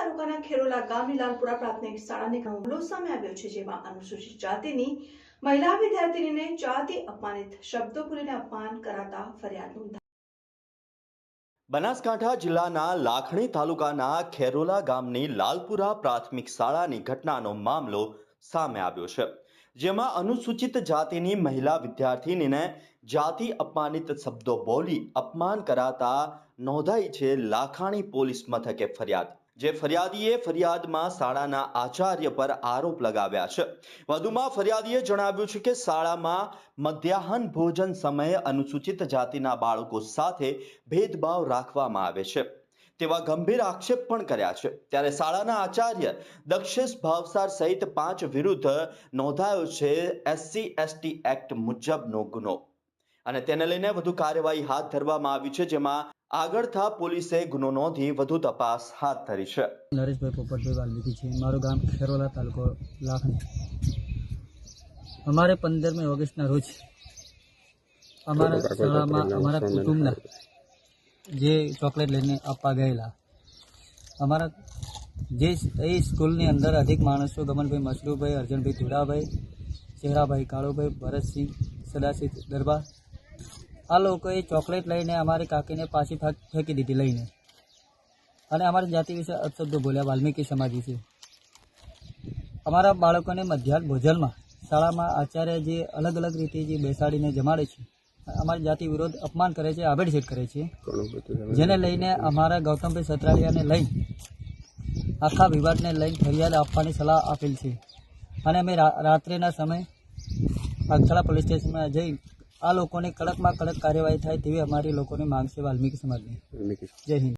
તાલુકાના ખેરોલા ગામની લાલપુરા પ્રાથમિક શાળાની મામલો સામે આવ્યો છે, જેમાં અનુસૂચિત જાતિની મહિલા વિદ્યાર્થીનીને જાતિ અપમાનિત શબ્દો બોલીને અપમાન કરાતા ફરિયાદ નોંધાઈ। બનાસકાંઠા જિલ્લાના લાખણી તાલુકાના ખેરોલા ગામની લાલપુરા પ્રાથમિક શાળાની ઘટનાનો મામલો સામે આવ્યો છે, જેમાં અનુસૂચિત જાતિની મહિલા વિદ્યાર્થીનીને જાતિ અપમાનિત શબ્દો બોલી અપમાન કરાતા નોંધાઈ છે લાખાણી પોલીસ મથકે ફરિયાદ। જે ફરિયાદીએ ફરિયાદમાં શાળાના આચાર્ય પર આરોપ લગાવ્યા છે। વધુમાં ફરિયાદીએ જણાવ્યું છે કે શાળામાં મધ્યાહન ભોજન સમયે અનુસૂચિત જાતિના બાળકો સાથે ભેદભાવ રાખવામાં આવે છે તેવા ગંભીર આક્ષેપ પણ કર્યા છે। ત્યારે શાળાના આચાર્ય દક્ષેશ ભાવસાર સહિત 5 વિરુદ્ધ નોંધાયો છે SC/ST એક્ટ મુજબનો ગુનો અને તેને લઈને વધુ કાર્યવાહી હાથ ધરવામાં આવી છે, જેમાં આગળથા પોલીસે ગુનો નોંધી વધુ તપાસ હાથ ધરી છે। નરેશભાઈ પોપટભાઈ વાલ્મીકી છે, મારું ગામ ખેરોલા તાલુકો લાખણી। અમારે 15મી ઓગસ્ટના રોજ અમારા શાળામાં અમારા કુટુંબના જે ચોકલેટ લઈને આપવા ગયેલા અમારા જે એ સ્કૂલની અંદર અધિક માણસો ગમનભાઈ મસરૂભાઈ, અર્જનભાઈ ધુડાભાઈ, ચહેરાભાઈ કાળુભાઈ, ભરતસિંહ, સદાશિવ દરબાર આ લોકોએ ચોકલેટ લઈને અમારી કાકીને પાછી ફેંકી દીધી લઈને અને અમારી જાતિ વિશે અપશબ્દો બોલ્યા વાલ્મીકી સમાજ વિશે। અમારા બાળકોને મધ્યાહન ભોજનમાં શાળામાં આચાર્ય જે અલગ અલગ રીતે જે બેસાડીને જમાડે છે, અમારી જાતિ વિરોધ અપમાન કરે છે, આબેડછેડ કરે છે, જેને લઈને અમારા ગૌતમભાઈ સતરાલિયાને લઈને આખા વિભાગને લઈને ફરિયાદ આપવાની સલાહ આપેલ છે અને અમે રાત્રેના સમયે આગથળા પોલીસ સ્ટેશનમાં જઈ આ લોકોને કડકમાં કડક કાર્યવાહી થાય તેવી અમારી લોકોની માંગ છે વાલ્મીકી સમાજની। જય હિન્દ।